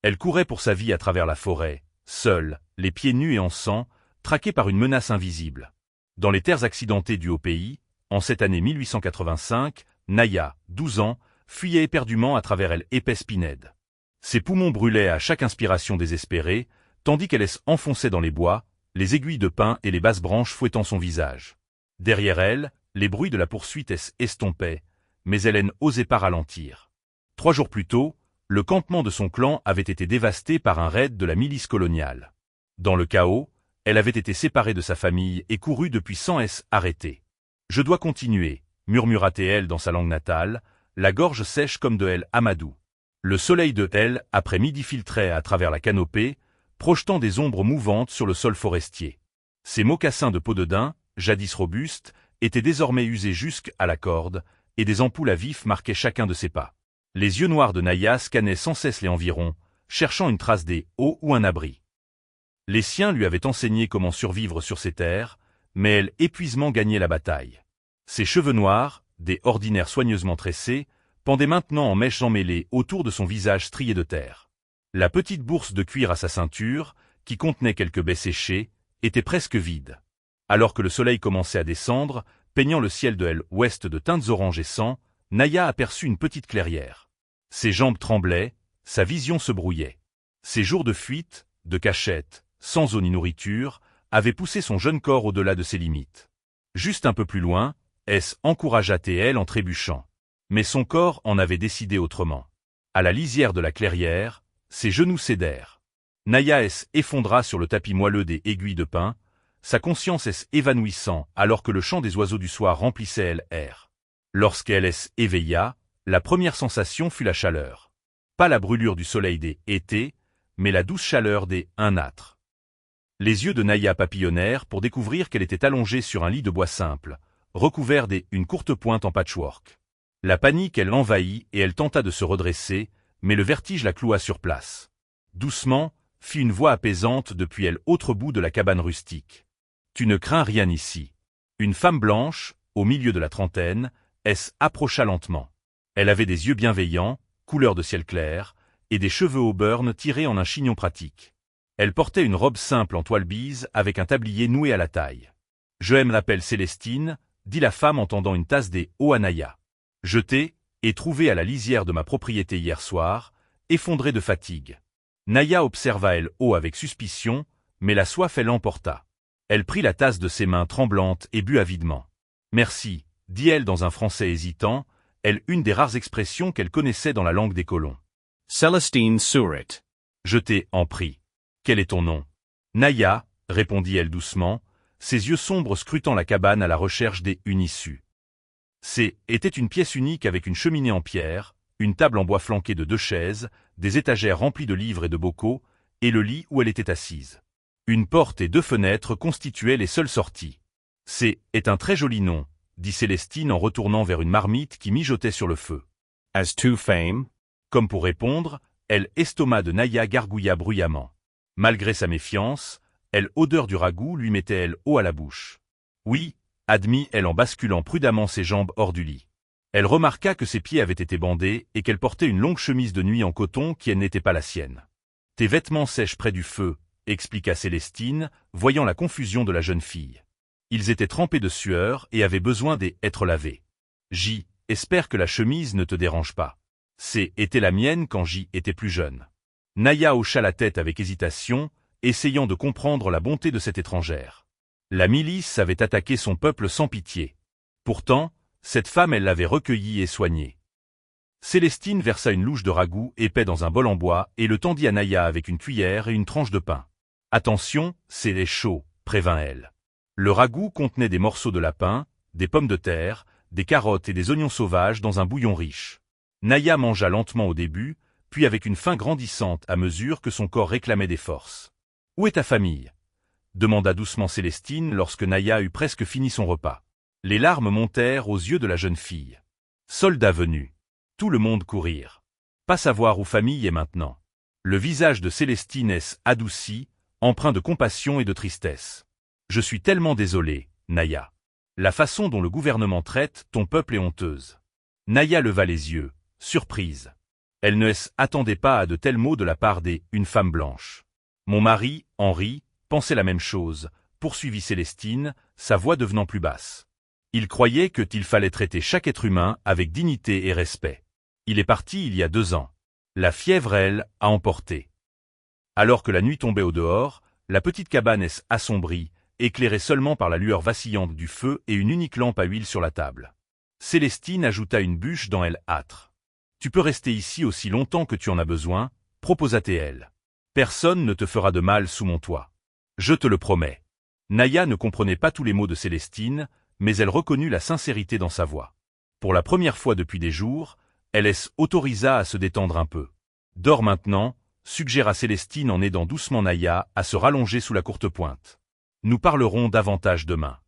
Elle courait pour sa vie à travers la forêt, seule, les pieds nus et en sang, traquée par une menace invisible. Dans les terres accidentées du Haut-Pays, en cette année 1885, Naya, 12 ans, fuyait éperdument à travers l'épaisse pinède. Ses poumons brûlaient à chaque inspiration désespérée, tandis qu'elle enfonçait dans les bois, les aiguilles de pin et les basses branches fouettant son visage. Derrière elle, les bruits de la poursuite estompaient, mais elle n'osait pas ralentir. 3 jours plus tôt, le campement de son clan avait été dévasté par un raid de la milice coloniale. Dans le chaos, elle avait été séparée de sa famille et courut depuis sans arrêter. « Je dois continuer », murmura-t-elle dans sa langue natale, la gorge sèche comme de El Amadou. Le soleil de El après-midi filtrait à travers la canopée, projetant des ombres mouvantes sur le sol forestier. Ses mocassins de peau de daim, jadis robustes, étaient désormais usés jusqu'à la corde, et des ampoules à vif marquaient chacun de ses pas. Les yeux noirs de Naya scannaient sans cesse les environs, cherchant une trace des eaux ou un abri. Les siens lui avaient enseigné comment survivre sur ces terres, mais elle épuisement gagnait la bataille. Ses cheveux noirs, des ordinaires soigneusement tressés, pendaient maintenant en mèches emmêlées autour de son visage strié de terre. La petite bourse de cuir à sa ceinture, qui contenait quelques baies séchées, était presque vide. Alors que le soleil commençait à descendre, peignant le ciel de l'ouest de teintes orange et sang, Naya aperçut une petite clairière. Ses jambes tremblaient, sa vision se brouillait. Ses jours de fuite, de cachette, sans eau ni nourriture, avaient poussé son jeune corps au-delà de ses limites. Juste un peu plus loin, encouragea-t-elle en trébuchant. Mais son corps en avait décidé autrement. À la lisière de la clairière, ses genoux cédèrent. Naya effondra sur le tapis moelleux des aiguilles de pin, sa conscience évanouissant alors que le chant des oiseaux du soir remplissait l'air. Lorsqu'elle éveilla, la première sensation fut la chaleur. Pas la brûlure du soleil des étés, mais la douce chaleur des âtres. Les yeux de Naya papillonnèrent pour découvrir qu'elle était allongée sur un lit de bois simple, recouvert d'une courte pointe en patchwork. La panique l'envahit et elle tenta de se redresser, mais le vertige la cloua sur place. Doucement, fit une voix apaisante depuis l'autre bout de la cabane rustique. « Tu ne crains rien ici. » Une femme blanche, au milieu de la trentaine, approcha lentement. Elle avait des yeux bienveillants, couleur de ciel clair, et des cheveux au burn tirés en un chignon pratique. Elle portait une robe simple en toile bise avec un tablier noué à la taille. « Je m'appelle Célestine », dit la femme en tendant une tasse des eaux à Naya. « Je t'ai trouvé à la lisière de ma propriété hier soir, effondrée de fatigue. » Naya observa avec suspicion, mais la soif l'emporta. Elle prit la tasse de ses mains tremblantes et but avidement. « Merci », dit-elle dans un français hésitant, une des rares expressions qu'elle connaissait dans la langue des colons. Célestine Sourit. « Je t'ai en prie. Quel est ton nom ?»« Naya », répondit-elle doucement, ses yeux sombres scrutant la cabane à la recherche d'une issue. Était une pièce unique avec une cheminée en pierre, une table en bois flanquée de 2 chaises, des étagères remplies de livres et de bocaux, et le lit où elle était assise. Une porte et 2 fenêtres constituaient les seules sorties. « C'est un très joli nom », dit Célestine en retournant vers une marmite qui mijotait sur le feu. « As to fame ?» Comme pour répondre, l'estomac de Naya gargouilla bruyamment. Malgré sa méfiance, l'odeur du ragoût lui mettait eau à la bouche. « Oui », admit-elle en basculant prudemment ses jambes hors du lit. Elle remarqua que ses pieds avaient été bandés et qu'elle portait une longue chemise de nuit en coton qui n'était pas la sienne. « Tes vêtements sèchent près du feu », expliqua Célestine, voyant la confusion de la jeune fille. Ils étaient trempés de sueur et avaient besoin d'être lavés. « J'espère que la chemise ne te dérange pas. Était la mienne quand j'étais plus jeune. » Naya hocha la tête avec hésitation, essayant de comprendre la bonté de cette étrangère. La milice avait attaqué son peuple sans pitié. Pourtant, cette femme l'avait recueillie et soignée. Célestine versa une louche de ragoût épais dans un bol en bois et le tendit à Naya avec une cuillère et une tranche de pain. « Attention, c'est chaud », prévint-elle. Le ragoût contenait des morceaux de lapin, des pommes de terre, des carottes et des oignons sauvages dans un bouillon riche. Naya mangea lentement au début, puis avec une faim grandissante à mesure que son corps réclamait des forces. « Où est ta famille ?» demanda doucement Célestine lorsque Naya eut presque fini son repas. Les larmes montèrent aux yeux de la jeune fille. Soldats venus. Tout le monde courir. Pas savoir où famille est maintenant. Le visage de Célestine adouci, empreint de compassion et de tristesse. « Je suis tellement désolée, Naya. La façon dont le gouvernement traite ton peuple est honteuse. » Naya leva les yeux, surprise. Elle ne s'attendait pas à de tels mots de la part une femme blanche. Mon mari, Henri, pensait la même chose, poursuivit Célestine, sa voix devenant plus basse. Il croyait qu'il fallait traiter chaque être humain avec dignité et respect. Il est parti il y a 2 ans. La fièvre, elle, a emporté. Alors que la nuit tombait au dehors, la petite cabane assombrie, éclairée seulement par la lueur vacillante du feu et une unique lampe à huile sur la table. Célestine ajouta une bûche dans elle âtre. Tu peux rester ici aussi longtemps que tu en as besoin, proposa-t-elle. Personne ne te fera de mal sous mon toit. Je te le promets. Naya ne comprenait pas tous les mots de Célestine, mais elle reconnut la sincérité dans sa voix. Pour la première fois depuis des jours, elle autorisa à se détendre un peu. Dors maintenant, suggéra Célestine en aidant doucement Naya à se rallonger sous la courte pointe. Nous parlerons davantage demain.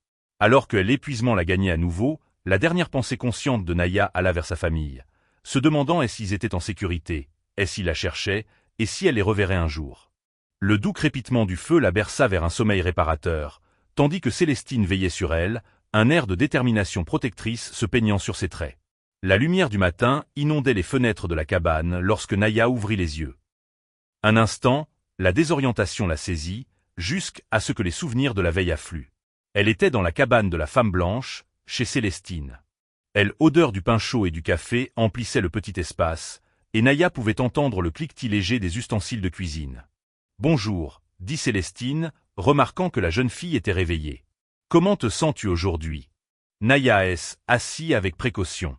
Alors que l'épuisement la gagnait à nouveau, la dernière pensée consciente de Naya alla vers sa famille, se demandant s'ils étaient en sécurité, s'ils la cherchaient, et si elle les reverrait un jour. Le doux crépitement du feu la berça vers un sommeil réparateur, tandis que Célestine veillait sur elle, un air de détermination protectrice se peignant sur ses traits. La lumière du matin inondait les fenêtres de la cabane lorsque Naya ouvrit les yeux. Un instant, la désorientation la saisit, jusqu'à ce que les souvenirs de la veille affluent. Elle était dans la cabane de la femme blanche, chez Célestine. L'odeur du pain chaud et du café emplissait le petit espace, et Naya pouvait entendre le cliquetis léger des ustensiles de cuisine. « Bonjour », dit Célestine, remarquant que la jeune fille était réveillée. « Comment te sens-tu aujourd'hui » Naya assis avec précaution.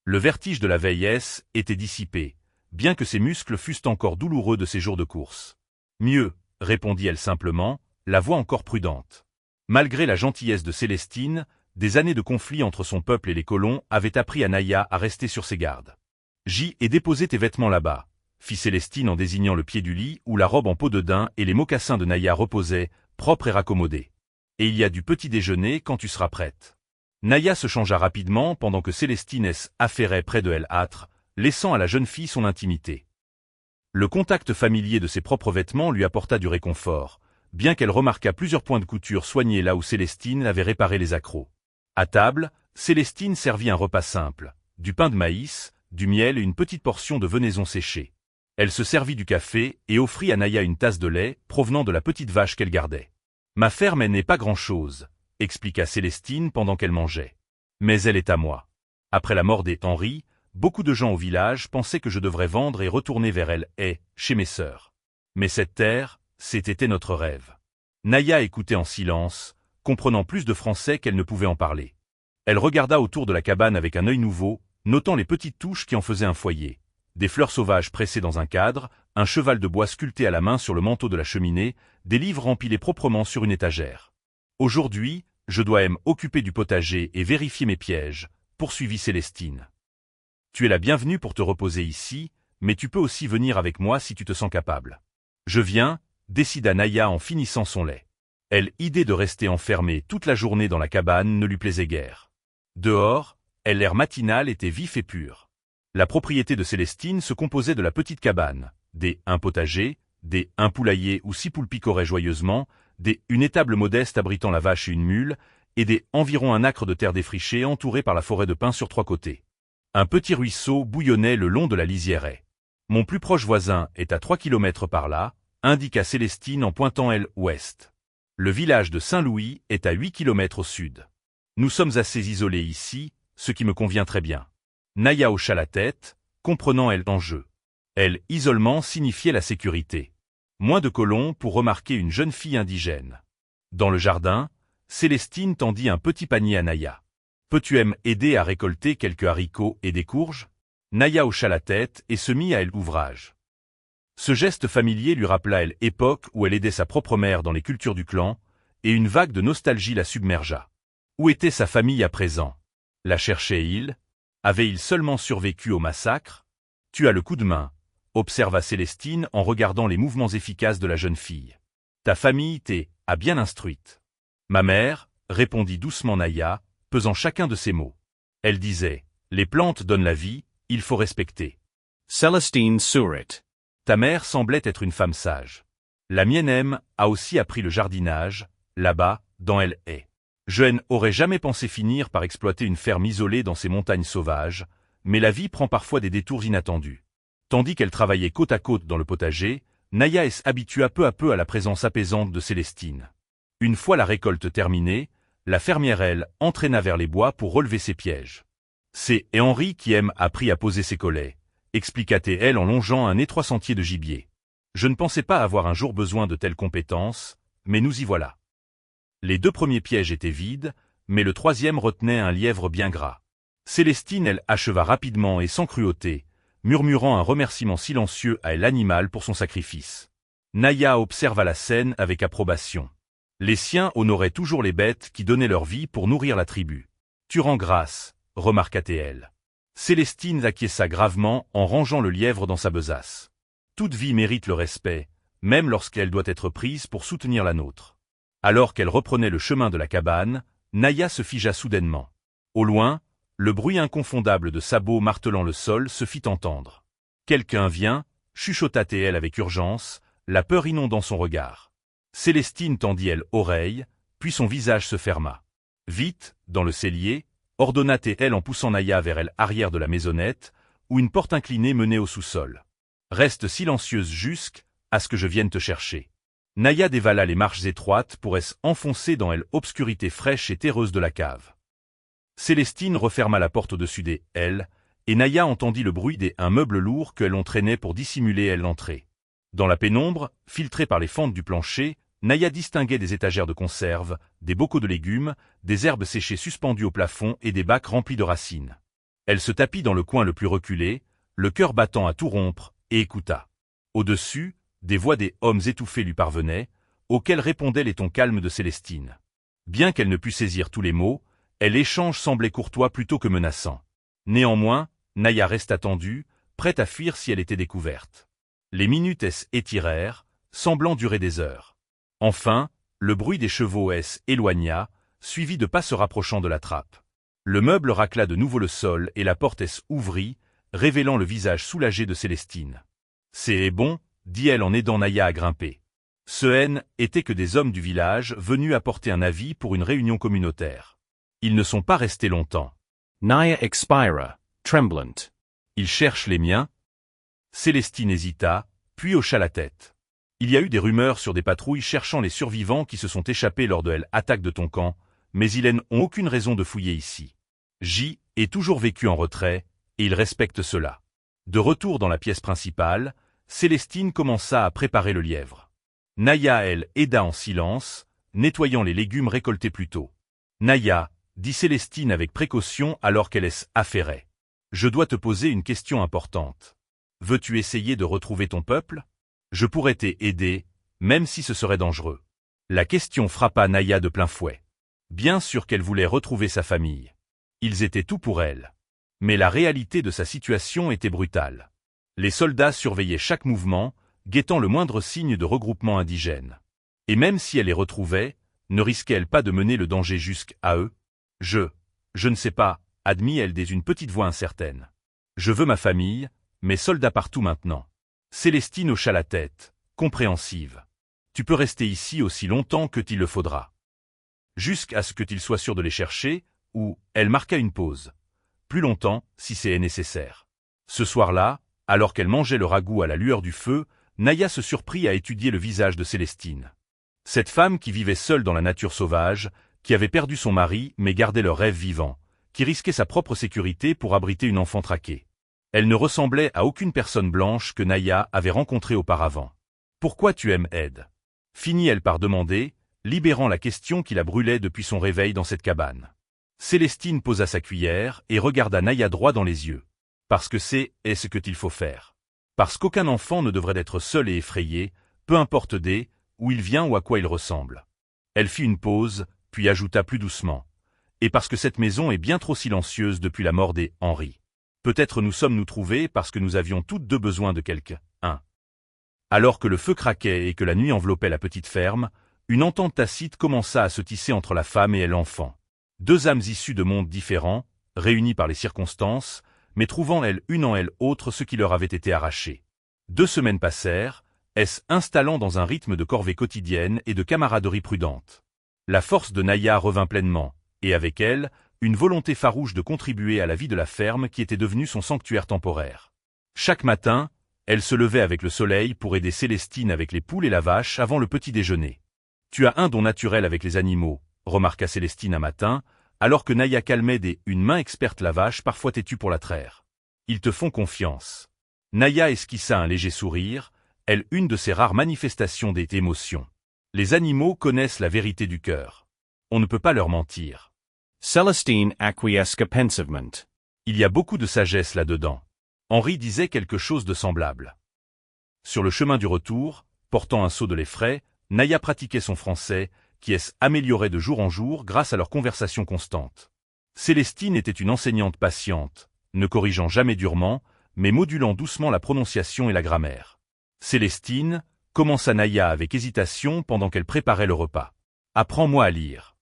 Le vertige de la veille était dissipé, bien que ses muscles fussent encore douloureux de ses jours de course. « Mieux », répondit-elle simplement, la voix encore prudente. Malgré la gentillesse de Célestine, des années de conflit entre son peuple et les colons avaient appris à Naya à rester sur ses gardes. « J'y ai déposé tes vêtements là-bas », fit Célestine en désignant le pied du lit où la robe en peau de daim et les mocassins de Naya reposaient, propres et raccommodés. « Et il y a du petit déjeuner quand tu seras prête. » Naya se changea rapidement pendant que Célestine affairait près de elle âtre, laissant à la jeune fille son intimité. Le contact familier de ses propres vêtements lui apporta du réconfort, bien qu'elle remarquât plusieurs points de couture soignés là où Célestine avait réparé les accrocs. À table, Célestine servit un repas simple, du pain de maïs, du miel et une petite portion de venaison séchée. Elle se servit du café et offrit à Naya une tasse de lait provenant de la petite vache qu'elle gardait. « Ma ferme n'est pas grand-chose », expliqua Célestine pendant qu'elle mangeait. « Mais elle est à moi. Après la mort d'Henri, beaucoup de gens au village pensaient que je devrais vendre et retourner vers elle chez mes sœurs. Mais cette terre, c'était notre rêve. » Naya écoutait en silence, comprenant plus de français qu'elle ne pouvait en parler. Elle regarda autour de la cabane avec un œil nouveau, notant les petites touches qui en faisaient un foyer. Des fleurs sauvages pressées dans un cadre, un cheval de bois sculpté à la main sur le manteau de la cheminée, des livres empilés proprement sur une étagère. « Aujourd'hui, je dois m'occuper du potager et vérifier mes pièges, » poursuivit Célestine. « Tu es la bienvenue pour te reposer ici, mais tu peux aussi venir avec moi si tu te sens capable. »« Je viens », décida Naya en finissant son lait. L'idée de rester enfermée toute la journée dans la cabane ne lui plaisait guère. Dehors, l'air matinal était vif et pur. La propriété de Célestine se composait de la petite cabane, un potager, un poulailler où 6 poules picoraient joyeusement, une étable modeste abritant la vache et une mule, et environ un acre de terre défrichée entouré par la forêt de pins sur 3 côtés. Un petit ruisseau bouillonnait le long de la lisière. « Mon plus proche voisin est à 3 kilomètres par là », indiqua Célestine en pointant ouest. Le village de Saint-Louis est à 8 kilomètres au sud. Nous sommes assez isolés ici, ce qui me convient très bien. Naya hocha la tête, comprenant l'enjeu. L'isolement signifiait la sécurité. Moins de colons pour remarquer une jeune fille indigène. Dans le jardin, Célestine tendit un petit panier à Naya. « Peux-tu aider à récolter quelques haricots et des courges ?» Naya hocha la tête et se mit à l'ouvrage. Ce geste familier lui rappela l'époque où elle aidait sa propre mère dans les cultures du clan, et une vague de nostalgie la submergea. Où était sa famille à présent? La cherchait-il? Avait-il seulement survécu au massacre? Tu as le coup de main, observa Célestine en regardant les mouvements efficaces de la jeune fille. Ta famille a bien instruite. Ma mère, répondit doucement Naya, pesant chacun de ses mots. Elle disait, les plantes donnent la vie, il faut respecter. Celestine Sourit. Ta mère semblait être une femme sage. La mienne a aussi appris le jardinage, là-bas, dans L.A. Je n'aurais jamais pensé finir par exploiter une ferme isolée dans ces montagnes sauvages, mais la vie prend parfois des détours inattendus. Tandis qu'elle travaillait côte à côte dans le potager, Naya s'habitua peu à peu à la présence apaisante de Célestine. Une fois la récolte terminée, la fermière, elle, entraîna vers les bois pour relever ses pièges. C'est Henri qui aime appris à poser ses collets, expliqua-t-elle en longeant un étroit sentier de gibier. Je ne pensais pas avoir un jour besoin de telles compétences, mais nous y voilà. Les 2 premiers pièges étaient vides, mais le 3e retenait un lièvre bien gras. Célestine, elle, acheva rapidement et sans cruauté, murmurant un remerciement silencieux à l'animal pour son sacrifice. Naya observa la scène avec approbation. Les siens honoraient toujours les bêtes qui donnaient leur vie pour nourrir la tribu. Tu rends grâce, remarqua-t-elle. Célestine acquiesça gravement en rangeant le lièvre dans sa besace. Toute vie mérite le respect, même lorsqu'elle doit être prise pour soutenir la nôtre. Alors qu'elle reprenait le chemin de la cabane, Naya se figea soudainement. Au loin, le bruit inconfondable de sabots martelant le sol se fit entendre. Quelqu'un vient, chuchota-t-elle avec urgence, la peur inondant son regard. Célestine tendit elle oreille, puis son visage se ferma. Vite, dans le cellier, ordonna-t-elle en poussant Naya vers l'arrière de la maisonnette, où une porte inclinée menait au sous-sol. Reste silencieuse jusqu'à ce que je vienne te chercher. Naya dévala les marches étroites pour s'enfoncer dans l'obscurité fraîche et terreuse de la cave. Célestine referma la porte au-dessus d'elle, et Naya entendit le bruit d'un meuble lourd qu'elle entraînait pour dissimuler l'entrée. Dans la pénombre, filtrée par les fentes du plancher, Naya distinguait des étagères de conserve, des bocaux de légumes, des herbes séchées suspendues au plafond et des bacs remplis de racines. Elle se tapit dans le coin le plus reculé, le cœur battant à tout rompre, et écouta. Au-dessus, des voix des hommes étouffés lui parvenaient, auxquels répondaient les tons calmes de Célestine. Bien qu'elle ne pût saisir tous les mots, l'échange semblait courtois plutôt que menaçant. Néanmoins, Naya resta tendue, prête à fuir si elle était découverte. Les minutes s'étirèrent, semblant durer des heures. Enfin, le bruit des chevaux s'éloigna, suivi de pas se rapprochant de la trappe. Le meuble racla de nouveau le sol et la porte s'ouvrit, révélant le visage soulagé de Célestine. « C'est bon », dit-elle en aidant Naya à grimper. Ce n'étaient que des hommes du village venus apporter un avis pour une réunion communautaire. Ils ne sont pas restés longtemps. Naya expira, tremblant. Ils cherchent les miens. Célestine hésita, puis hocha la tête. Il y a eu des rumeurs sur des patrouilles cherchant les survivants qui se sont échappés lors de l'attaque de ton camp, mais ils n'ont aucune raison de fouiller ici. J est toujours vécu en retrait, et il respecte cela. De retour dans la pièce principale, Célestine commença à préparer le lièvre. Naya, elle, aida en silence, nettoyant les légumes récoltés plus tôt. Naya, dit Célestine avec précaution alors qu'elle s'affairait. Je dois te poser une question importante. Veux-tu essayer de retrouver ton peuple? Je pourrais t'aider, même si ce serait dangereux. La question frappa Naya de plein fouet. Bien sûr qu'elle voulait retrouver sa famille. Ils étaient tout pour elle. Mais la réalité de sa situation était brutale. Les soldats surveillaient chaque mouvement, guettant le moindre signe de regroupement indigène. Et même si elle les retrouvait, ne risquait-elle pas de mener le danger jusqu'à eux? Je ne sais pas, admit-elle dès une petite voix incertaine. Je veux ma famille, mes soldats partout maintenant. Célestine hocha la tête, compréhensive. Tu peux rester ici aussi longtemps que t'il le faudra. Jusqu'à ce que tu sois sûr de les chercher, ou, elle marqua une pause. Plus longtemps, si c'est nécessaire. Ce soir-là, alors qu'elle mangeait le ragoût à la lueur du feu, Naya se surprit à étudier le visage de Célestine. Cette femme qui vivait seule dans la nature sauvage, qui avait perdu son mari mais gardait le rêve vivant, qui risquait sa propre sécurité pour abriter une enfant traquée. Elle ne ressemblait à aucune personne blanche que Naya avait rencontrée auparavant. « Pourquoi tu aimes Ed ?» finit-elle par demander, libérant la question qui la brûlait depuis son réveil dans cette cabane. Célestine posa sa cuillère et regarda Naya droit dans les yeux. « Parce que c'est ce qu'il faut faire. Parce qu'aucun enfant ne devrait être seul et effrayé, peu importe où il vient ou à quoi il ressemble. » Elle fit une pause, puis ajouta plus doucement. « Et parce que cette maison est bien trop silencieuse depuis la mort d'Henri. Peut-être nous sommes-nous trouvés parce que nous avions toutes deux besoin de quelqu'un. Alors que le feu craquait et que la nuit enveloppait la petite ferme, une entente tacite commença à se tisser entre la femme et l'enfant. Deux âmes issues de mondes différents, réunies par les circonstances, mais trouvant une en autre ce qui leur avait été arraché. 2 semaines passèrent, installant dans un rythme de corvée quotidienne et de camaraderie prudente. La force de Naya revint pleinement, et avec elle, une volonté farouche de contribuer à la vie de la ferme qui était devenue son sanctuaire temporaire. Chaque matin, Elle se levait avec le soleil pour aider Célestine avec les poules et la vache avant le petit déjeuner. Tu as un don naturel avec les animaux, remarqua Célestine un matin, alors que Naya calmait une main experte la vache parfois têtue pour la traire. Ils te font confiance. Naya esquissa un léger sourire, une de ces rares manifestations d'émotion. Les animaux connaissent la vérité du cœur. On ne peut pas leur mentir. Celestine acquiesca pensivement. Il y a beaucoup de sagesse là-dedans. Henri disait quelque chose de semblable. Sur le chemin du retour, portant un seau de lait frais, Naya pratiquait son français, qui s'améliorait de jour en jour grâce à leur conversation constante. Célestine était une enseignante patiente, ne corrigeant jamais durement, mais modulant doucement la prononciation et la grammaire. Célestine, commença Naya avec hésitation pendant qu'elle préparait le repas. Apprends-moi à lire.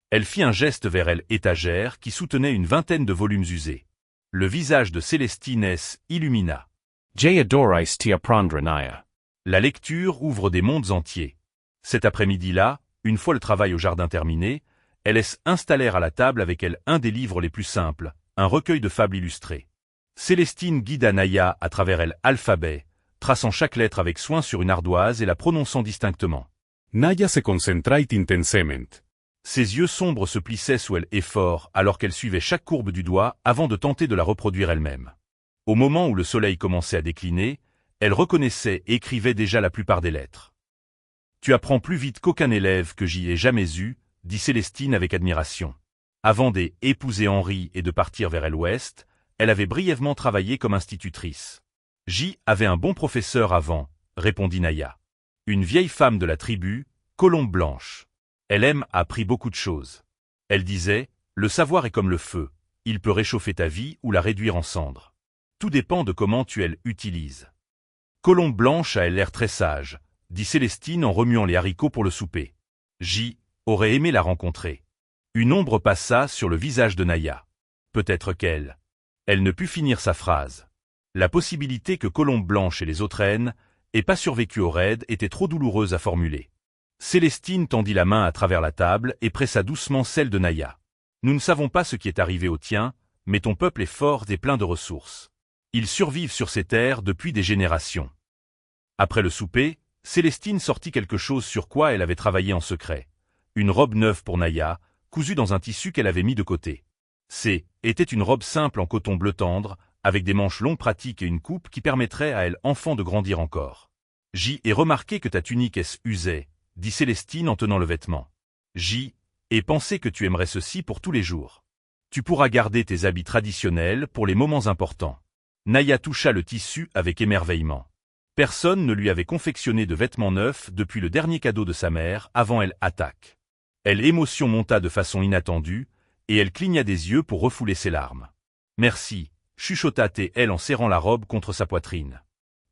Elle fit un geste vers l'étagère qui soutenait une vingtaine de volumes usés. Le visage de Célestine illumina. J adorais te apprendre Naya. La lecture ouvre des mondes entiers. Cet après-midi-là, une fois le travail au jardin terminé, elles installèrent à la table avec elle un des livres les plus simples, un recueil de fables illustrées. Célestine guida Naya à travers l'alphabet, traçant chaque lettre avec soin sur une ardoise et la prononçant distinctement. Naya se concentrait intensément. Ses yeux sombres se plissaient sous l'effort alors qu'elle suivait chaque courbe du doigt avant de tenter de la reproduire elle-même. Au moment où le soleil commençait à décliner, elle reconnaissait et écrivait déjà la plupart des lettres. « Tu apprends plus vite qu'aucun élève que j'y ai jamais eu », dit Célestine avec admiration. Avant d'épouser Henri et de partir vers l'ouest, elle avait brièvement travaillé comme institutrice. « J'y avais un bon professeur avant », répondit Naya. Une vieille femme de la tribu, Colombe Blanche. Elle a appris beaucoup de choses. Elle disait, le savoir est comme le feu, il peut réchauffer ta vie ou la réduire en cendres. Tout dépend de comment tu l'utilises. Colombe Blanche a l'air très sage, dit Célestine en remuant les haricots pour le souper. J'aurais aimé la rencontrer. Une ombre passa sur le visage de Naya. Peut-être qu'elle ne put finir sa phrase. La possibilité que Colombe Blanche et les autres aient pas survécu au raid était trop douloureuse à formuler. Célestine tendit la main à travers la table et pressa doucement celle de Naya. Nous ne savons pas ce qui est arrivé au tien, mais ton peuple est fort et plein de ressources. Ils survivent sur ces terres depuis des générations. Après le souper, Célestine sortit quelque chose sur quoi elle avait travaillé en secret. Une robe neuve pour Naya, cousue dans un tissu qu'elle avait mis de côté. Était une robe simple en coton bleu tendre, avec des manches longues pratiques et une coupe qui permettrait à enfant de grandir encore. Ai remarqué que ta tunique usée, dit Célestine en tenant le vêtement. Ai pensé que tu aimerais ceci pour tous les jours. Tu pourras garder tes habits traditionnels pour les moments importants. Naya toucha le tissu avec émerveillement. Personne ne lui avait confectionné de vêtements neufs depuis le dernier cadeau de sa mère avant l'attaque. L'émotion monta de façon inattendue, et elle cligna des yeux pour refouler ses larmes. Merci, chuchota-t-elle en serrant la robe contre sa poitrine.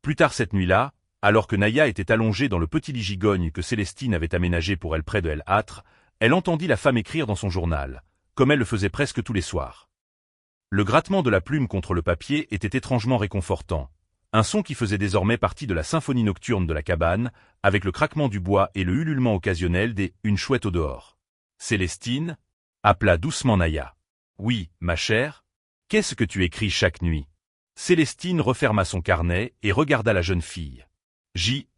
Plus tard cette nuit-là, alors que Naya était allongée dans le petit lit gigogne que Célestine avait aménagé pour elle près de l'âtre, elle entendit la femme écrire dans son journal, comme elle le faisait presque tous les soirs. Le grattement de la plume contre le papier était étrangement réconfortant, un son qui faisait désormais partie de la symphonie nocturne de la cabane, avec le craquement du bois et le ululement occasionnel une chouette au dehors. Célestine appela doucement Naya. Oui, ma chère, qu'est-ce que tu écris chaque nuit? Célestine referma son carnet et regarda la jeune fille.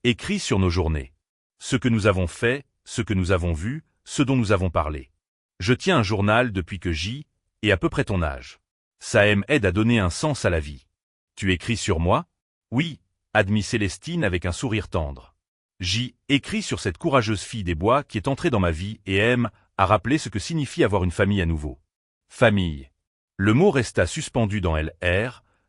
Écris sur nos journées. Ce que nous avons fait, ce que nous avons vu, ce dont nous avons parlé. Je tiens un journal depuis que et à peu près ton âge. Ça aide à donner un sens à la vie. Tu écris sur moi? Oui, admit Célestine avec un sourire tendre. Écris sur cette courageuse fille des bois qui est entrée dans ma vie et aime à rappeler ce que signifie avoir une famille à nouveau. Famille. Le mot resta suspendu dans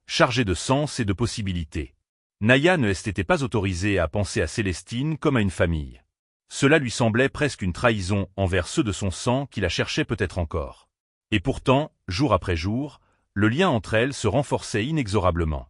chargé de sens et de possibilités. Naya ne s'était pas autorisée à penser à Célestine comme à une famille. Cela lui semblait presque une trahison envers ceux de son sang qui la cherchaient peut-être encore. Et pourtant, jour après jour, le lien entre elles se renforçait inexorablement.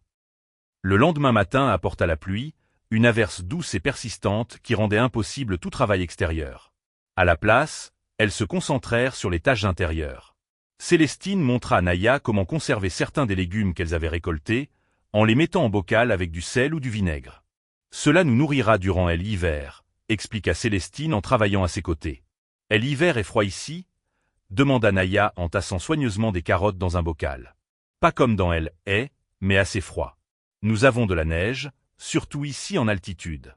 Le lendemain matin apporta la pluie, une averse douce et persistante qui rendait impossible tout travail extérieur. À la place, elles se concentrèrent sur les tâches intérieures. Célestine montra à Naya comment conserver certains des légumes qu'elles avaient récoltés, en les mettant en bocal avec du sel ou du vinaigre. Cela nous nourrira durant l'hiver, expliqua Célestine en travaillant à ses côtés. L'hiver est froid ici? Demanda Naya en tassant soigneusement des carottes dans un bocal. Pas comme dans mais assez froid. Nous avons de la neige, surtout ici en altitude.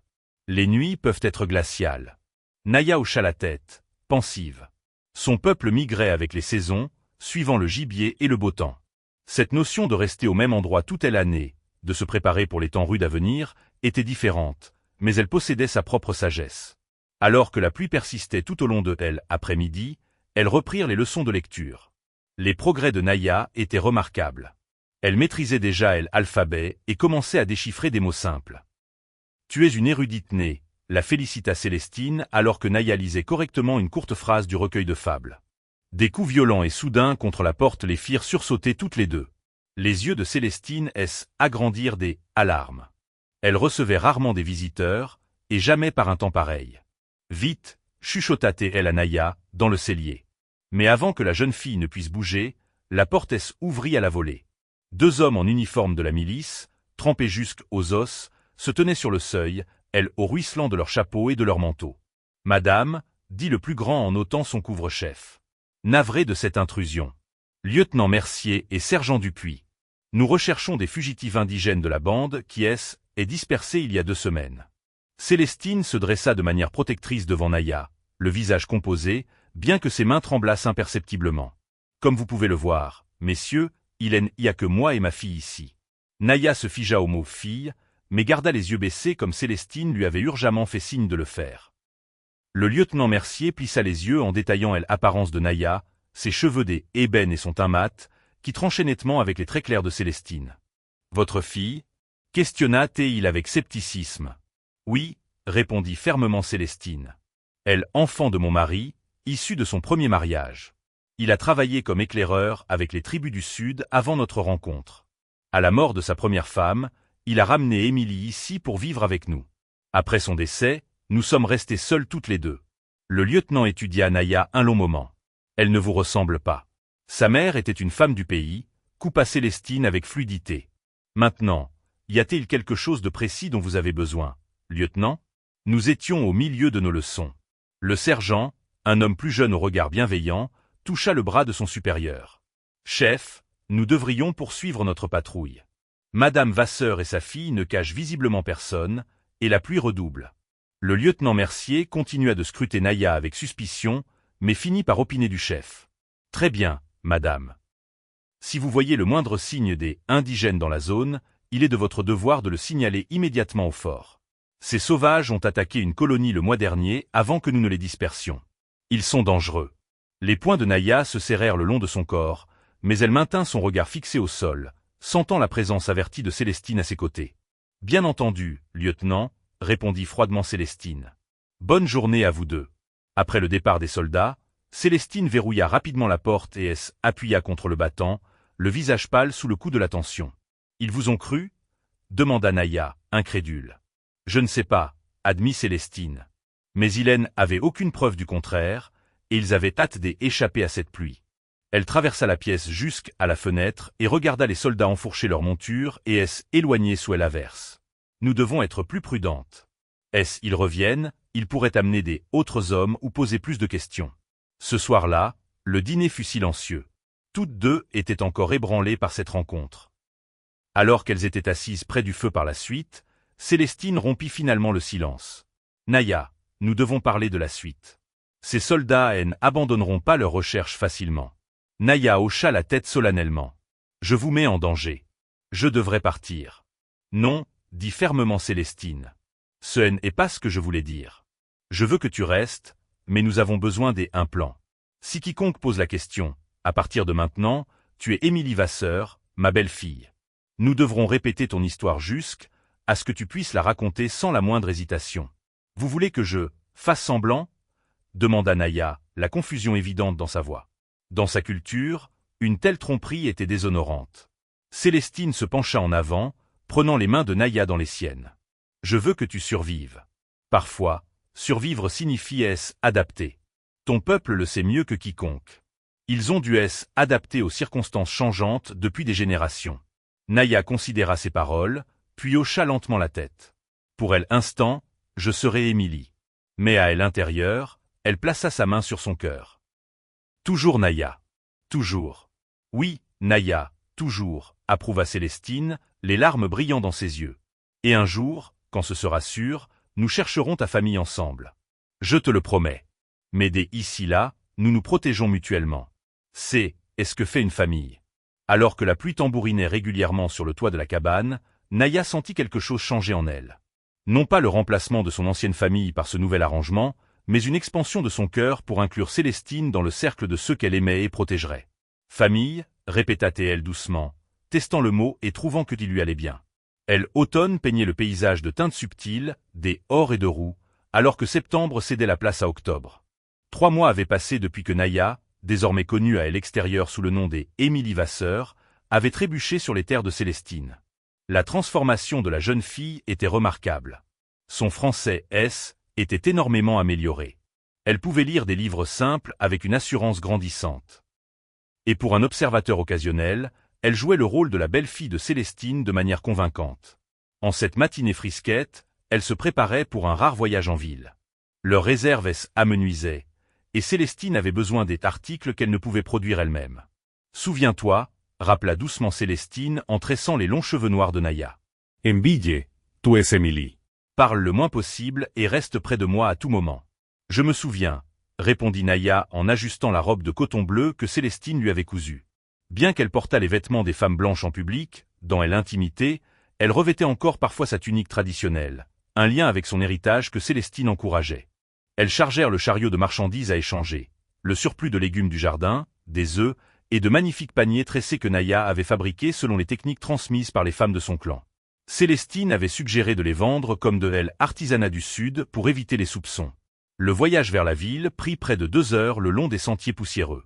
Les nuits peuvent être glaciales. Naya hocha la tête, pensive. Son peuple migrait avec les saisons, suivant le gibier et le beau temps. Cette notion de rester au même endroit toute l'année, de se préparer pour les temps rudes à venir, était différente, mais elle possédait sa propre sagesse. Alors que la pluie persistait tout au long de l'après-midi, elles reprirent les leçons de lecture. Les progrès de Naya étaient remarquables. Elle maîtrisait déjà l'alphabet et commençait à déchiffrer des mots simples. « Tu es une érudite née », la félicita Célestine alors que Naya lisait correctement une courte phrase du recueil de fables. Des coups violents et soudains contre la porte les firent sursauter toutes les deux. Les yeux de Célestine agrandirent des alarmes. Elle recevait rarement des visiteurs, et jamais par un temps pareil. Vite, chuchota-t-elle à Naya, dans le cellier. Mais avant que la jeune fille ne puisse bouger, la porte ouvrit à la volée. 2 hommes en uniforme de la milice, trempés jusqu'aux os, se tenaient sur le seuil, elles au ruisselant de leurs chapeaux et de leurs manteaux. « Madame, » dit le plus grand en ôtant son couvre-chef. Navré de cette intrusion. Lieutenant Mercier et sergent Dupuis. Nous recherchons des fugitifs indigènes de la bande qui est dispersée il y a 2 semaines. Célestine se dressa de manière protectrice devant Naya, le visage composé, bien que ses mains tremblassent imperceptiblement. Comme vous pouvez le voir, messieurs, il n'y a que moi et ma fille ici. Naya se figea au mot fille, mais garda les yeux baissés comme Célestine lui avait urgemment fait signe de le faire. Le lieutenant Mercier plissa les yeux en détaillant l'apparence de Naya, ses cheveux des ébènes et son teint mat, qui tranchaient nettement avec les traits clairs de Célestine. « Votre fille » questionna-t-il avec scepticisme. « Oui » répondit fermement Célestine. « Elle, enfant de mon mari, issue de son premier mariage. Il a travaillé comme éclaireur avec les tribus du Sud avant notre rencontre. À la mort de sa première femme, il a ramené Émilie ici pour vivre avec nous. Après son décès, nous sommes restés seuls toutes les deux. » Le lieutenant étudia Naya un long moment. « Elle ne vous ressemble pas. Sa mère était une femme du pays, » coupa Célestine avec fluidité. « Maintenant, y a-t-il quelque chose de précis dont vous avez besoin, lieutenant ?» Nous étions au milieu de nos leçons. Le sergent, un homme plus jeune au regard bienveillant, toucha le bras de son supérieur. « Chef, nous devrions poursuivre notre patrouille. Madame Vasseur et sa fille ne cachent visiblement personne, et la pluie redouble. » Le lieutenant Mercier continua de scruter Naya avec suspicion, mais finit par opiner du chef. « Très bien, madame. Si vous voyez le moindre signe des indigènes dans la zone, il est de votre devoir de le signaler immédiatement au fort. Ces sauvages ont attaqué une colonie le mois dernier avant que nous ne les dispersions. Ils sont dangereux. » Les poings de Naya se serrèrent le long de son corps, mais elle maintint son regard fixé au sol, sentant la présence avertie de Célestine à ses côtés. « Bien entendu, lieutenant, » répondit froidement Célestine. « Bonne journée à vous deux. » Après le départ des soldats, Célestine verrouilla rapidement la porte et appuya contre le battant, le visage pâle sous le coup de la tension. « Ils vous ont cru » demanda Naya, incrédule. « Je ne sais pas, » admit Célestine. Mais Hélène avait aucune preuve du contraire, et ils avaient hâte d'échapper à cette pluie. Elle traversa la pièce jusqu'à la fenêtre et regarda les soldats enfourcher leurs montures et éloigner sous l'averse. Nous devons être plus prudentes. Ils reviennent, ils pourraient amener des autres hommes ou poser plus de questions. Ce soir-là, le dîner fut silencieux. Toutes deux étaient encore ébranlées par cette rencontre. Alors qu'elles étaient assises près du feu par la suite, Célestine rompit finalement le silence. « Naya, nous devons parler de la suite. Ces soldats n'abandonneront pas leurs recherches facilement. » Naya hocha la tête solennellement. « Je vous mets en danger. Je devrais partir. »« Non, » dit fermement Célestine. « Ce n'est pas ce que je voulais dire. Je veux que tu restes, mais nous avons besoin d'un plan. Si quiconque pose la question, à partir de maintenant, tu es Émilie Vasseur, ma belle-fille. Nous devrons répéter ton histoire jusqu'à ce que tu puisses la raconter sans la moindre hésitation. Vous voulez que je fasse semblant ?» demanda Naya, la confusion évidente dans sa voix. Dans sa culture, une telle tromperie était déshonorante. Célestine se pencha en avant, prenant les mains de Naya dans les siennes. « Je veux que tu survives. Parfois, survivre signifie adapter. Ton peuple le sait mieux que quiconque. Ils ont dû adapter aux circonstances changeantes depuis des générations. » Naya considéra ces paroles, puis hocha lentement la tête. Pour elle instant, je serai Émilie. Mais à l'intérieur, elle plaça sa main sur son cœur. Toujours Naya. Toujours. Oui, Naya, toujours, approuva Célestine, les larmes brillant dans ses yeux. Et un jour, quand ce sera sûr, nous chercherons ta famille ensemble. Je te le promets. Mais dès ici-là, nous nous protégeons mutuellement. Est ce que fait une famille. Alors que la pluie tambourinait régulièrement sur le toit de la cabane, Naya sentit quelque chose changer en elle. Non pas le remplacement de son ancienne famille par ce nouvel arrangement, mais une expansion de son cœur pour inclure Célestine dans le cercle de ceux qu'elle aimait et protégerait. Famille, répéta-t-elle doucement, testant le mot et trouvant que il lui allait bien. Automne peignait le paysage de teintes subtiles, des ors et de roux, alors que septembre cédait la place à octobre. 3 mois avaient passé depuis que Naya, désormais connue à l'extérieur sous le nom des Émilie Vasseur, avait trébuché sur les terres de Célestine. La transformation de la jeune fille était remarquable. Son français était énormément amélioré. Elle pouvait lire des livres simples avec une assurance grandissante. Et pour un observateur occasionnel, elle jouait le rôle de la belle-fille de Célestine de manière convaincante. En cette matinée frisquette, elle se préparait pour un rare voyage en ville. Leurs réserves amenuisaient, et Célestine avait besoin des articles qu'elle ne pouvait produire elle-même. Souviens-toi, rappela doucement Célestine en tressant les longs cheveux noirs de Naya. Enville, tú es Emily. Parle le moins possible et reste près de moi à tout moment. Je me souviens, répondit Naya en ajustant la robe de coton bleu que Célestine lui avait cousue. Bien qu'elle portât les vêtements des femmes blanches en public, dans l'intimité, elle revêtait encore parfois sa tunique traditionnelle, un lien avec son héritage que Célestine encourageait. Elles chargèrent le chariot de marchandises à échanger, le surplus de légumes du jardin, des œufs, et de magnifiques paniers tressés que Naya avait fabriqués selon les techniques transmises par les femmes de son clan. Célestine avait suggéré de les vendre comme de l'artisanat du Sud pour éviter les soupçons. Le voyage vers la ville prit près de 2 heures le long des sentiers poussiéreux.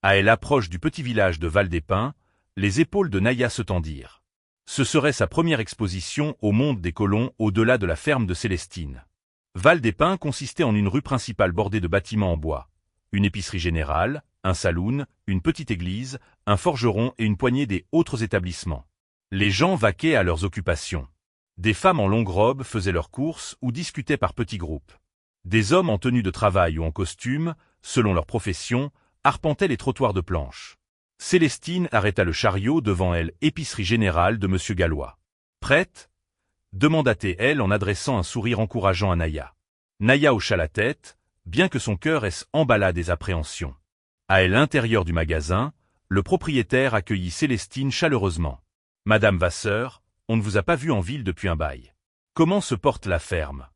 À l'approche du petit village de Val-des-Pins, les épaules de Naya se tendirent. Ce serait sa première exposition au monde des colons au-delà de la ferme de Célestine. Val-des-Pins consistait en une rue principale bordée de bâtiments en bois, une épicerie générale, un saloon, une petite église, un forgeron et une poignée d'autres établissements. Les gens vaquaient à leurs occupations. Des femmes en longue robe faisaient leurs courses ou discutaient par petits groupes. Des hommes en tenue de travail ou en costume, selon leur profession, arpentaient les trottoirs de planches. Célestine arrêta le chariot devant épicerie générale de Monsieur Gallois. « Prête ?» demanda-t-elle en adressant un sourire encourageant à Naya. Naya hocha la tête, bien que son cœur emballa des appréhensions. À l'intérieur du magasin, le propriétaire accueillit Célestine chaleureusement. « Madame Vasseur, on ne vous a pas vue en ville depuis un bail. Comment se porte la ferme ?»«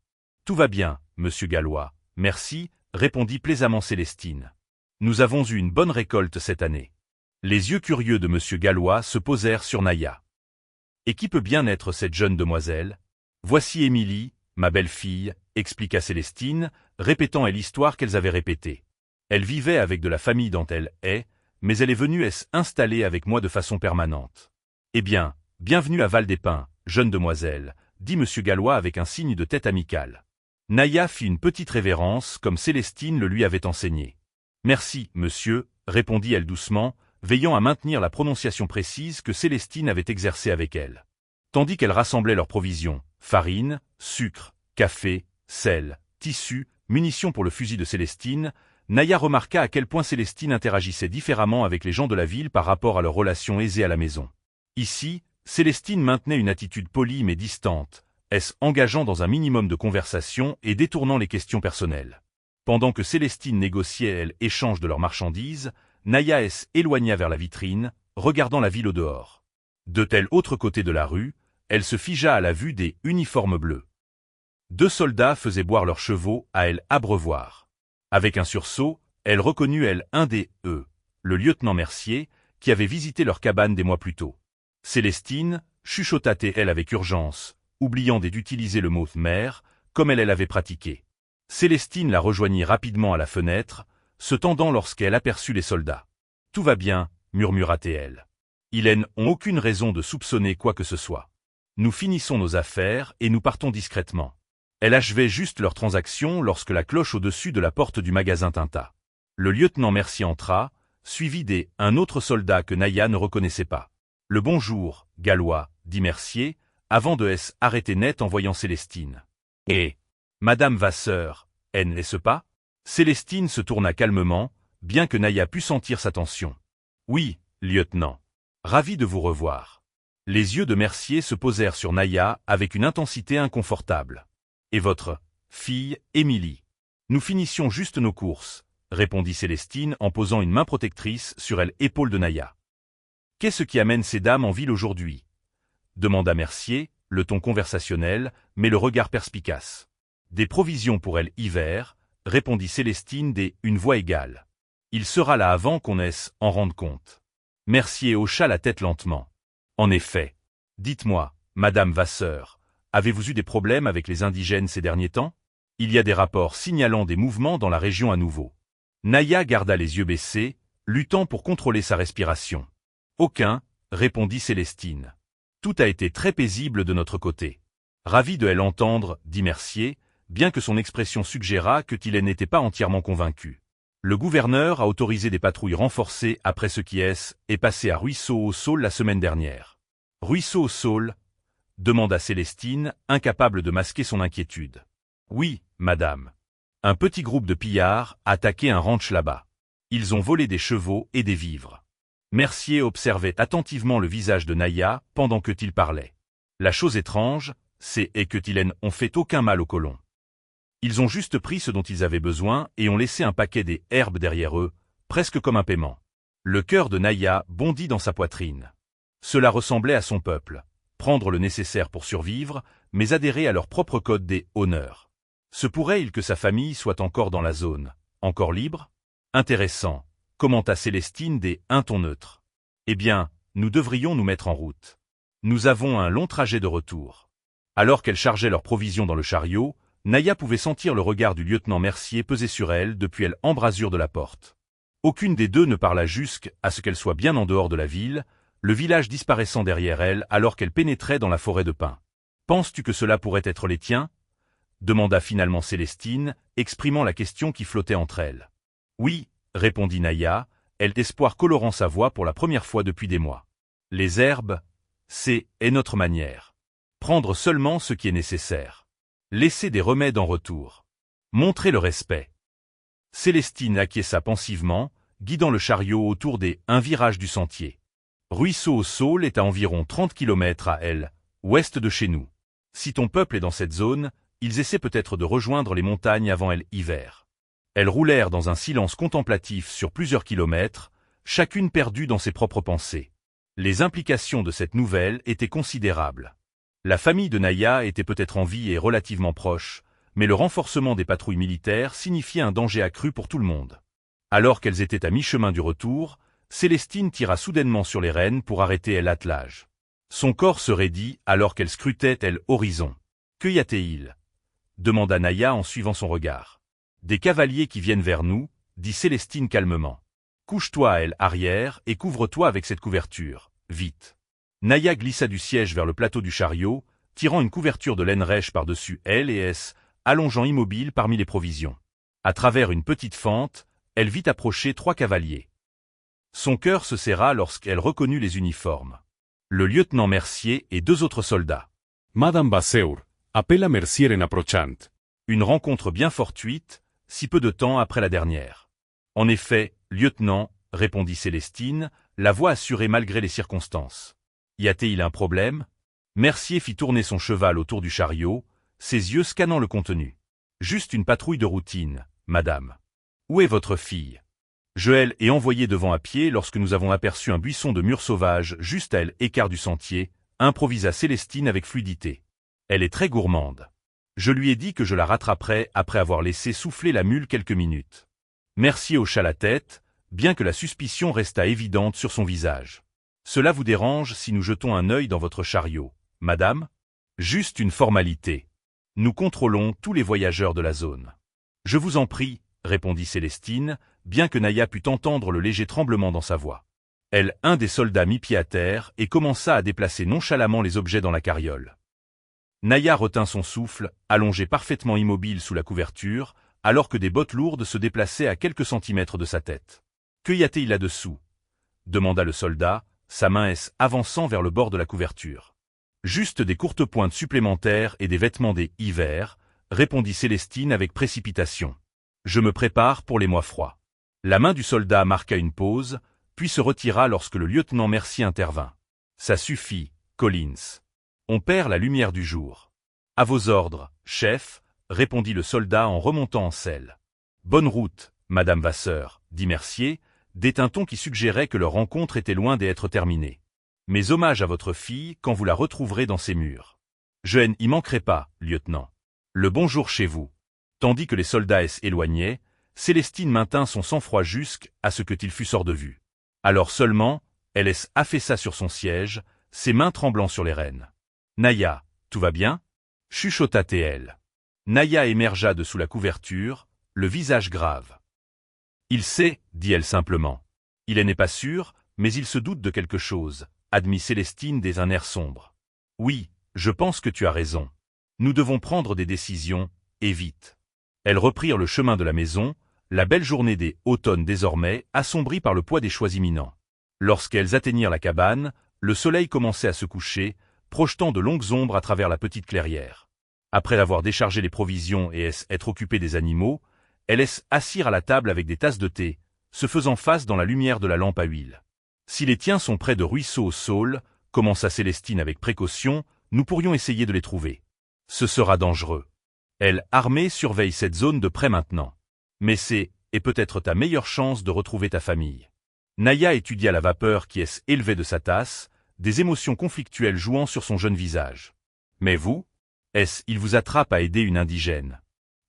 Tout va bien, Monsieur Gallois, merci, » répondit plaisamment Célestine. « Nous avons eu une bonne récolte cette année. » Les yeux curieux de Monsieur Gallois se posèrent sur Naya. « Et qui peut bien être cette jeune demoiselle ? »« Voici Émilie, ma belle-fille, » expliqua Célestine, répétant l'histoire qu'elles avaient répétée. Elle vivait avec de la famille dont elle mais elle est venue s'installer avec moi de façon permanente. « Eh bien, bienvenue à Val-des-Pins, jeune demoiselle, » dit Monsieur Gallois avec un signe de tête amical. Naya fit une petite révérence comme Célestine le lui avait enseigné. « Merci, monsieur, » répondit-elle doucement, veillant à maintenir la prononciation précise que Célestine avait exercée avec elle. Tandis qu'elle rassemblait leurs provisions, farine, sucre, café, sel, tissu, munitions pour le fusil de Célestine, Naya remarqua à quel point Célestine interagissait différemment avec les gens de la ville par rapport à leurs relations aisées à la maison. Ici, Célestine maintenait une attitude polie mais distante, engageant dans un minimum de conversation et détournant les questions personnelles. Pendant que Célestine négociait échange de leurs marchandises, Naya éloigna vers la vitrine, regardant la ville au dehors. De tel autre côté de la rue, elle se figea à la vue des uniformes bleus. 2 soldats faisaient boire leurs chevaux à abreuvoir. Avec un sursaut, elle reconnut un des le lieutenant Mercier, qui avait visité leur cabane des mois plus tôt. Célestine, chuchota-t-elle avec urgence, oubliant d'utiliser le mot « mère », comme elle avait pratiqué. Célestine la rejoignit rapidement à la fenêtre, se tendant lorsqu'elle aperçut les soldats. « Tout va bien, » murmura-t-elle. « Ils n'ont aucune raison de soupçonner quoi que ce soit. Nous finissons nos affaires et nous partons discrètement. » Elle achevait juste leur transaction lorsque la cloche au-dessus de la porte du magasin tinta. Le lieutenant Mercier entra, suivi un autre soldat que Naya ne reconnaissait pas. « Le bonjour, Gallois, » dit Mercier, avant de arrêter net en voyant Célestine. « Et Madame Vasseur, n'est-ce pas ?» Célestine se tourna calmement, bien que Naya pût sentir sa tension. « Oui, lieutenant. Ravi de vous revoir. » Les yeux de Mercier se posèrent sur Naya avec une intensité inconfortable. « Et votre fille, Émilie ?» « Nous finissions juste nos courses, » répondit Célestine en posant une main protectrice sur l'épaule de Naya. « Qu'est-ce qui amène ces dames en ville aujourd'hui » demanda Mercier, le ton conversationnel, mais le regard perspicace. « Des provisions pour l'hiver, » répondit Célestine une voix égale. « Il sera là avant qu'on ait en rende compte. » Mercier hocha la tête lentement. « En effet. Dites-moi, Madame Vasseur, avez-vous eu des problèmes avec les indigènes ces derniers temps ? Il y a des rapports signalant des mouvements dans la région à nouveau. » Naya garda les yeux baissés, luttant pour contrôler sa respiration. « Aucun, » répondit Célestine. « Tout a été très paisible de notre côté. » Ravi de l'entendre, dit Mercier, bien que son expression suggérât qu'il n'était pas entièrement convaincu. Le gouverneur a autorisé des patrouilles renforcées après ce qui est passé à Ruisseau-au-Saule la semaine dernière. « Ruisseau-au-Saule » demanda Célestine, incapable de masquer son inquiétude. « Oui, madame. Un petit groupe de pillards a attaqué un ranch là-bas. Ils ont volé des chevaux et des vivres. » Mercier observait attentivement le visage de Naya pendant qu'il parlait. La chose étrange, c'est qu'ils n'ont fait aucun mal aux colons. Ils ont juste pris ce dont ils avaient besoin et ont laissé un paquet des herbes derrière eux, presque comme un paiement. Le cœur de Naya bondit dans sa poitrine. Cela ressemblait à son peuple, prendre le nécessaire pour survivre, mais adhérer à leur propre code des honneurs. Se pourrait-il que sa famille soit encore dans la zone, encore libre? Intéressant, commenta Célestine un ton neutre. Eh bien, nous devrions nous mettre en route. Nous avons un long trajet de retour. Alors qu'elle chargeait leurs provisions dans le chariot, Naya pouvait sentir le regard du lieutenant Mercier peser sur elle depuis l'embrasure de la porte. Aucune des deux ne parla jusqu'à ce qu'elle soit bien en dehors de la ville, le village disparaissant derrière elle alors qu'elle pénétrait dans la forêt de pins. « Penses-tu que cela pourrait être les tiens » demanda finalement Célestine, exprimant la question qui flottait entre elles. « Oui, » répondit Naya, elle d'espoir colorant sa voix pour la première fois depuis des mois. « Les herbes, c'est notre manière. Prendre seulement ce qui est nécessaire. Laisser des remèdes en retour. Montrer le respect. » Célestine acquiesça pensivement, guidant le chariot autour un virage du sentier. Ruisseau-au-Saule est à environ 30 km à ouest de chez nous. Si ton peuple est dans cette zone, ils essaient peut-être de rejoindre les montagnes avant l'hiver. Elles roulèrent dans un silence contemplatif sur plusieurs kilomètres, chacune perdue dans ses propres pensées. Les implications de cette nouvelle étaient considérables. La famille de Naya était peut-être en vie et relativement proche, mais le renforcement des patrouilles militaires signifiait un danger accru pour tout le monde. Alors qu'elles étaient à mi-chemin du retour, Célestine tira soudainement sur les rênes pour arrêter l'attelage. Son corps se raidit alors qu'elle scrutait l'horizon. « Que y a-t-il » demanda Naya en suivant son regard. « Des cavaliers qui viennent vers nous, » dit Célestine calmement. « Couche-toi à arrière et couvre-toi avec cette couverture, vite. » Naya glissa du siège vers le plateau du chariot, tirant une couverture de laine rêche par-dessus elle et allongeant immobile parmi les provisions. À travers une petite fente, elle vit approcher 3 cavaliers. Son cœur se serra lorsqu'elle reconnut les uniformes. Le lieutenant Mercier et 2 autres soldats. « Madame Vasseur, appela Mercier en approchant. » Une rencontre bien fortuite, si peu de temps après la dernière. « En effet, lieutenant, » répondit Célestine, la voix assurée malgré les circonstances. « Y a-t-il un problème » Mercier fit tourner son cheval autour du chariot, ses yeux scannant le contenu. « Juste une patrouille de routine, madame. Où est votre fille » Joël est envoyé devant à pied lorsque nous avons aperçu un buisson de mûres sauvages juste à l'écart du sentier, improvisa Célestine avec fluidité. Elle est très gourmande. Je lui ai dit que je la rattraperais après avoir laissé souffler la mule quelques minutes. Mercier hocha la tête, bien que la suspicion restât évidente sur son visage. Cela vous dérange si nous jetons un œil dans votre chariot, madame? Juste une formalité. Nous contrôlons tous les voyageurs de la zone. Je vous en prie, répondit Célestine, bien que Naya pût entendre le léger tremblement dans sa voix. Un des soldats mit pied à terre et commença à déplacer nonchalamment les objets dans la carriole. Naya retint son souffle, allongé parfaitement immobile sous la couverture, alors que des bottes lourdes se déplaçaient à quelques centimètres de sa tête. « Que y a-t-il là-dessous » demanda le soldat, sa main avançant vers le bord de la couverture. « Juste des courtes pointes supplémentaires et des vêtements d'hiver, » répondit Célestine avec précipitation. « Je me prépare pour les mois froids. » La main du soldat marqua une pause, puis se retira lorsque le lieutenant Mercier intervint. « Ça suffit, Collins. On perd la lumière du jour. À vos ordres, chef, répondit le soldat en remontant en selle. Bonne route, Madame Vasseur, dit Mercier, d'un ton qui suggérait que leur rencontre était loin d'être terminée. Mes hommages à votre fille quand vous la retrouverez dans ces murs. Je n'y manquerai pas, lieutenant. Le bonjour chez vous. Tandis que les soldats s'éloignaient, Célestine maintint son sang-froid jusqu'à ce qu'il fût hors de vue. Alors seulement, elle affaissa sur son siège, ses mains tremblant sur les rênes. Naya, tout va bien? Chuchota T.L. Naya émergea de sous la couverture, le visage grave. Il sait, dit-elle simplement. Il n'est pas sûr, mais il se doute de quelque chose, admit Célestine d'un air sombre. Oui, je pense que tu as raison. Nous devons prendre des décisions, et vite. Elles reprirent le chemin de la maison, la belle journée des automnes désormais, assombrie par le poids des choix imminents. Lorsqu'elles atteignirent la cabane, le soleil commençait à se coucher, projetant de longues ombres à travers la petite clairière. Après avoir déchargé les provisions et être occupées des animaux, elles assirent à la table avec des tasses de thé, se faisant face dans la lumière de la lampe à huile. Si les tiens sont près de Ruisseau au Saule, commença Célestine avec précaution, nous pourrions essayer de les trouver. Ce sera dangereux. Elle, armée, surveille cette zone de près maintenant. Mais c'est, et peut-être ta meilleure chance de retrouver ta famille. Naya étudia la vapeur qui élevait de sa tasse, des émotions conflictuelles jouant sur son jeune visage. Mais vous? Il vous attrape à aider une indigène.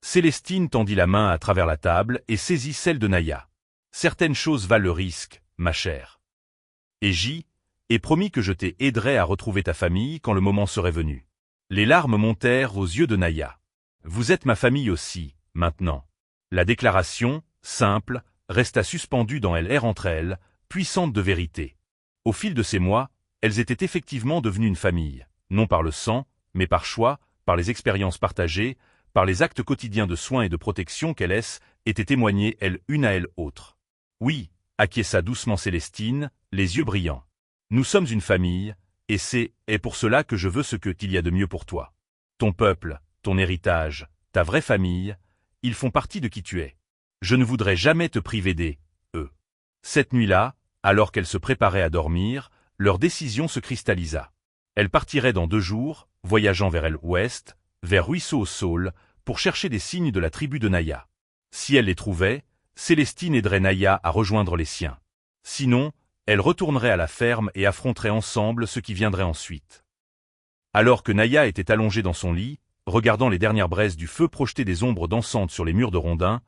Célestine tendit la main à travers la table et saisit celle de Naya. Certaines choses valent le risque, ma chère. Et et promis que je t'aiderai à retrouver ta famille quand le moment serait venu. Les larmes montèrent aux yeux de Naya. Vous êtes ma famille aussi, maintenant. La déclaration, simple, resta suspendue dans l'air entre elles, puissante de vérité. Au fil de ces mois, elles étaient effectivement devenues une famille, non par le sang, mais par choix, par les expériences partagées, par les actes quotidiens de soins et de protection qu'elles étaient témoignées une à l'autre. Oui, acquiesça doucement Célestine, les yeux brillants. Nous sommes une famille, et c'est pour cela que je veux ce qu'il y a de mieux pour toi. Ton peuple, ton héritage, ta vraie famille, ils font partie de qui tu es. Je ne voudrais jamais te priver d'eux. Cette nuit-là, alors qu'elles se préparaient à dormir, leur décision se cristallisa. Elles partiraient dans 2 jours, voyageant vers l'ouest, vers Ruisseau au Saule, pour chercher des signes de la tribu de Naya. Si elle les trouvait, Célestine aiderait Naya à rejoindre les siens. Sinon, elle retournerait à la ferme et affronterait ensemble ce qui viendrait ensuite. Alors que Naya était allongée dans son lit, regardant les dernières braises du feu projeter des ombres dansantes sur les murs de rondins,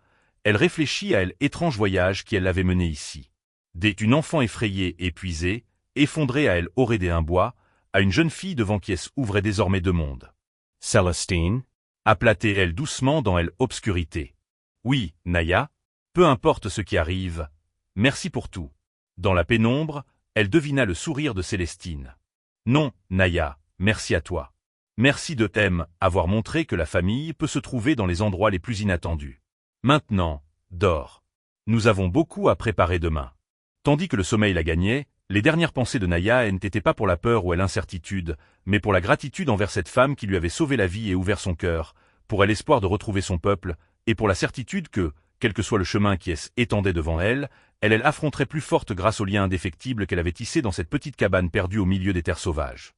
elle réfléchit à l'étrange voyage qui l'avait menée ici. D'une enfant effrayée, épuisée, effondrée à aurait un bois, à une jeune fille devant qui ouvrait désormais 2 mondes. Célestine? Appela-t-elle doucement dans l'obscurité. Oui, Naya, peu importe ce qui arrive, merci pour tout. Dans la pénombre, elle devina le sourire de Célestine. Non, Naya, merci à toi. Merci de avoir montré que la famille peut se trouver dans les endroits les plus inattendus. Maintenant, dors. Nous avons beaucoup à préparer demain. Tandis que le sommeil la gagnait, les dernières pensées de Naya n'étaient pas pour la peur ou l'incertitude, mais pour la gratitude envers cette femme qui lui avait sauvé la vie et ouvert son cœur, pour l'espoir de retrouver son peuple, et pour la certitude que, quel que soit le chemin qui étendait devant elle affronterait plus forte grâce aux liens indéfectibles qu'elle avait tissés dans cette petite cabane perdue au milieu des terres sauvages.